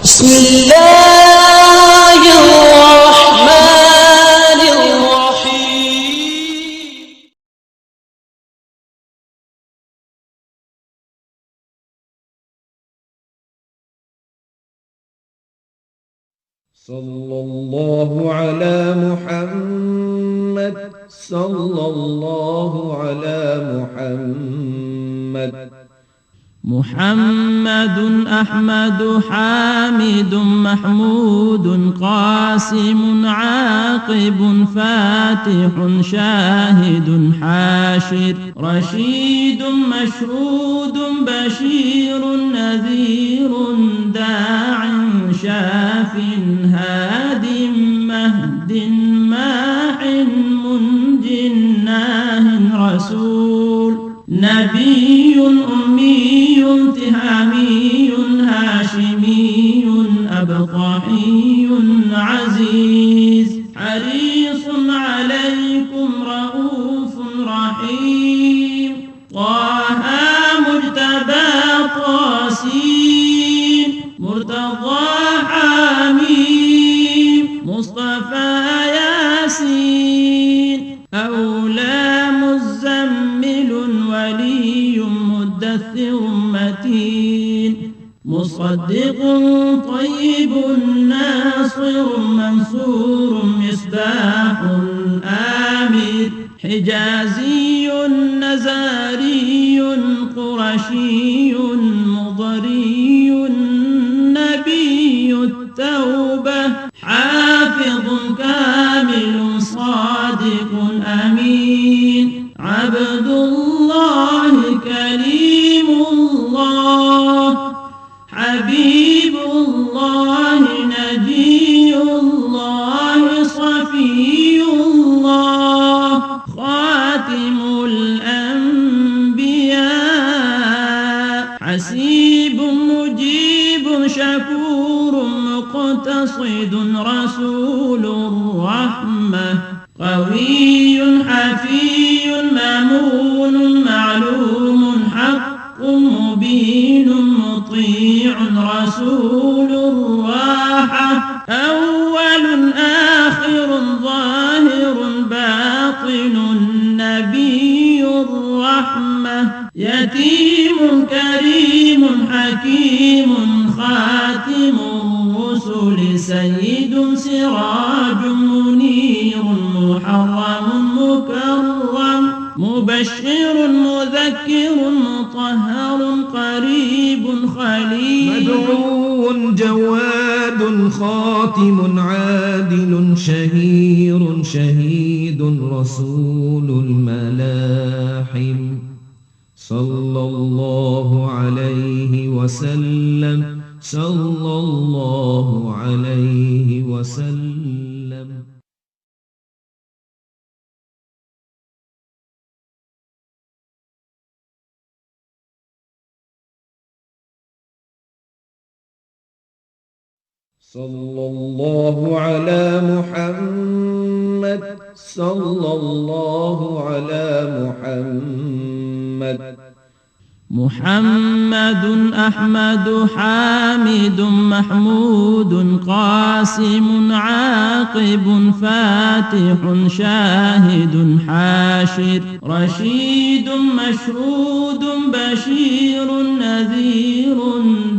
بسم الله الرحمن الرحيم. صلى الله على محمد صلى الله على محمد. محمد أحمد حامد محمود قاسم عاقب فاتح شاهد حاشر رشيد مشهود بشير نذير داع شاف هاد مهد ماح منج ناه رسول نبي أمي تهامي هاشمي أبطحي عزيز حريص عليكم رؤوف رحيم طه مجتبى طاسين مرتضى حميم مصطفى ياسين أولى مزمل ولي مدثر متين مصدق طيب ناصر منصور مصباح آمر حجازي نزاري قرشي مضري نبي التوبة حافظ كامل صادق أمين عبد الله كريم الله حبيب الله نجي الله صفي الله خاتم الأنبياء حسيب مجيب شكور مقتصد رسول الرحمة قوي حفي مامون معلوم حق مبين مطيع رسول الراحة أول آخر ظاهر باطن نبي الرحمة يتيم كريم حكيم خاتم الرسل سيد سراج منير محرم مكرم مبشر مذكر مطهر قريب خليل مدعو جواد خاتم عادل شهير شهيد رسول الملاحم صلى الله عليه وسلم صلى الله عليه وسلم. صلى الله على محمد صلى الله على محمد. محمد أحمد حامد محمود قاسم عاقب فاتح شاهد حاشر رشيد مشهود بشير نذير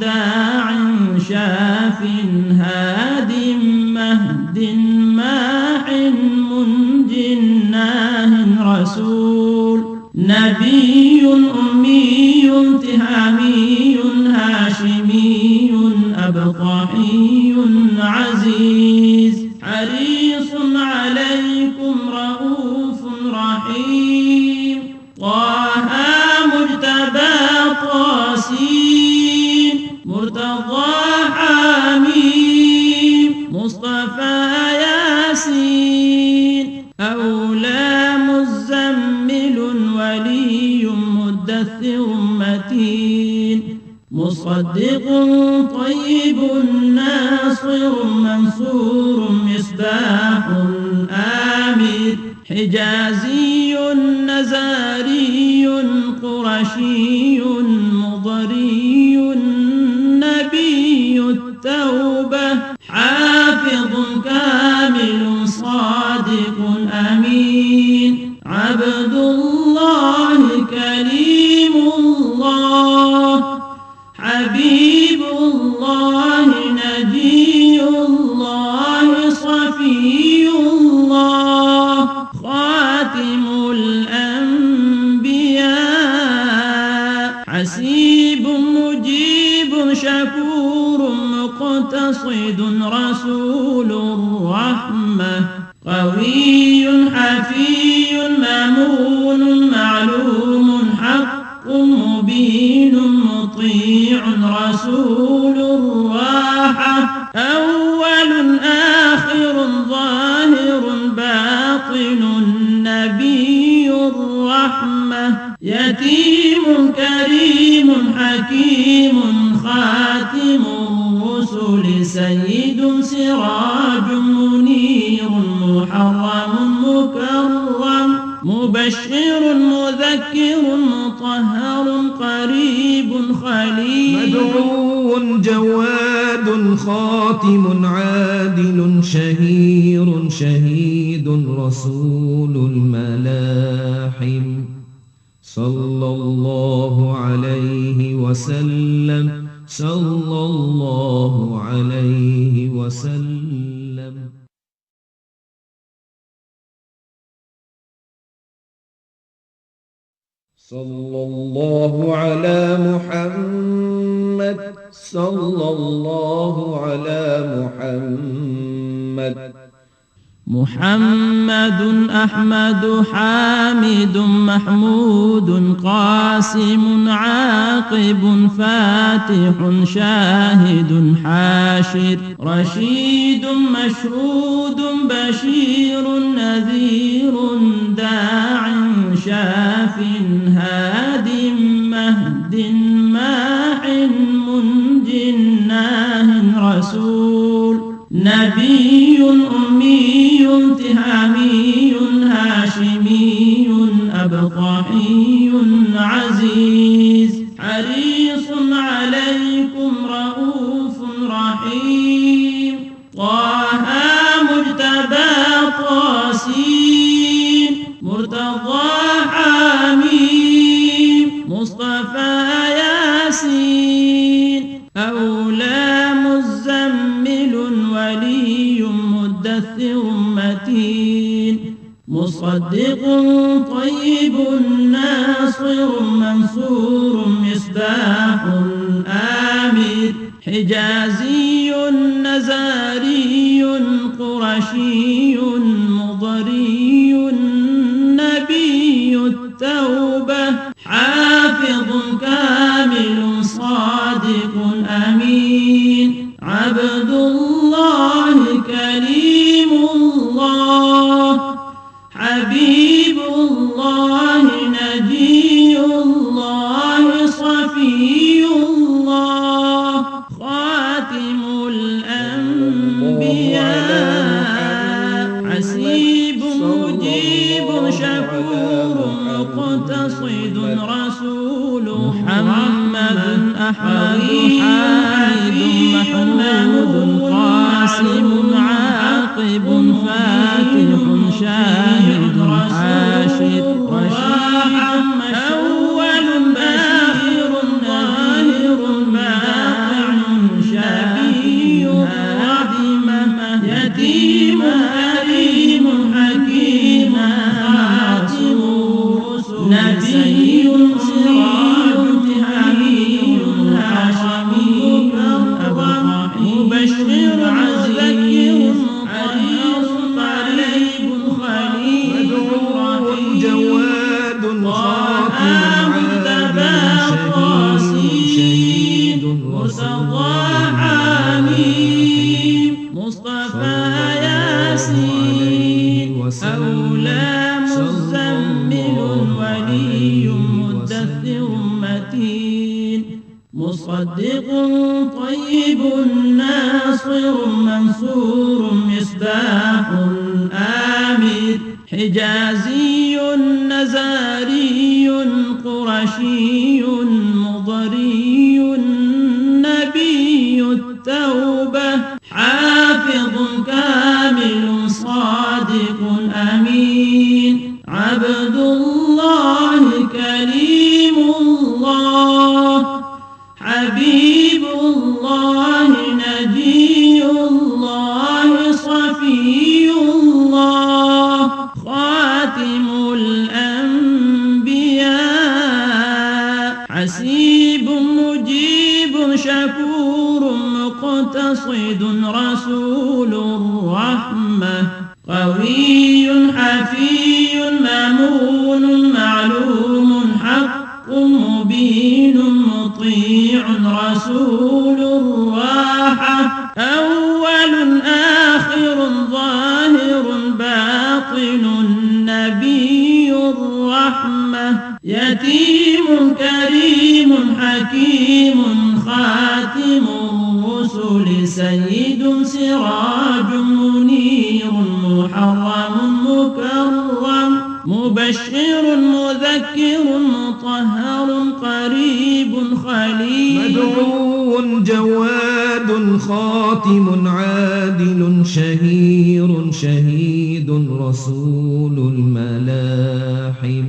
داع شاف هاد مهد ماح منج ناه رسول نبي أمي تهامي هاشمي أبطحي عزيز حريص عليكم رؤوف رحيم طه مجتبى طاسين مرتضى حميم مصطفى ياسين أولى مزمل ولي مدثر متين مصدق طيب ناصر منصور مصباح آمر حجازي نزاري قرشي مضري نبي التوبة حافظ كامل صادق أمين عبد الله كريم الله حبيب الله نجي الله صفي الله خاتم الأنبياء حسيب مجيب شكور مقتصد رسول الرحمة قوي حفي مامون معلوم حق مبين مطيع رسول الراحة أول آخر ظاهر باطن نبي الرحمة يتيم كريم حكيم خاتم الرسل سيد سراج منير محرم مكرم مبشر مذكر مطهر قريب خليل مدعو جواد خاتم عادل شهير شهيد رسول الملاحم صلى الله عليه وسلم صلى الله عليه وسلم صلى الله على محمد صلى الله على محمد محمد أحمد حامد محمود قاسم عاقب فاتح شاهد حاشر رشيد مشهود بشير نذير داع شاف هاد مهد ماح منج ناه رسول نبي أمي تهامي هاشمي أبطحي عزيز حريص عليكم رؤوف رحيم طه مجتبى طاسين مرتضى حميم مصطفى ياسين أولى مزمل ولي مدثر متين مصدق طيب ناصر منصور مصباح آمر حجازي نزاري قرشي مضري نبي التوبة حافظ كامل صادق أمين عبد الله كريم الله حبيب الله نجي الله صفي الله خاتم الأنبياء حسيب مجيب شكور مقتصد رسول محمد أحمد حامد محمود قاسم عاقب فاتح شاهد حاشر رشيد أول آخر ظاهر باطن شبي رحمة يتيم كريم حكيم خاتم الرسل نبي سراج حميد هاشمي أبطحي مبشر عزيز حريص قريب خليل مدعو جواد خاتم عادل شهيد مرتضى حميم مصطفى ياسين أولى مزمل ولي مدثر متين مصدق طيب ناصر منصور مصباح آمر حجازي نزاري قرشي مضري نبي التوبة توبة حافظ كامل صادق أمين عبد الله كريم الله حبيب الله نبي الله صفي الله خاتم الأنبياء حسيب مجيب شكور مقتصد رسول الرحمة قوي حفي مامون معلوم حق مبين مطيع رسول الراحة أول آخر ظاهر باطن نبي الرحمة يتيم كريم حكيم خاتم الرسل سيد سراج منير محرم مكرم مبشر مذكر مطهر قريب خليل مدعو جواد خاتم عادل شهير شهيد رسول الملاحم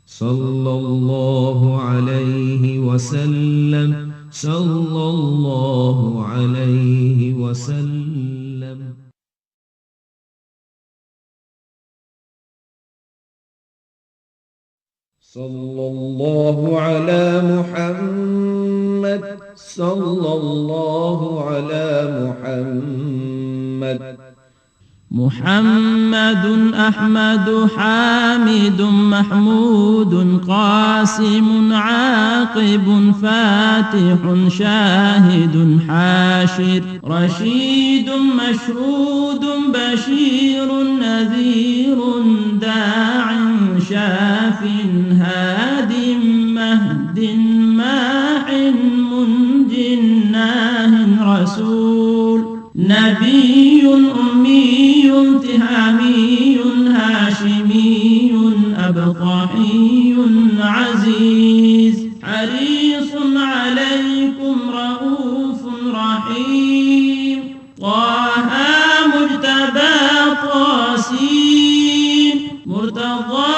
صلى الله عليه وسلم صلى الله عليه وسلم. صلى الله على محمد صلى الله على محمد. محمد أحمد حامد محمود قاسم عاقب فاتح شاهد حاشر رشيد مشهود بشير نذير داع شاف هاد مهد ماح منج ناه رسول نبي أمي تهامي هاشمي أبطحي عزيز حريص عليكم رؤوف رحيم طه مجتبى طاسين مرتضى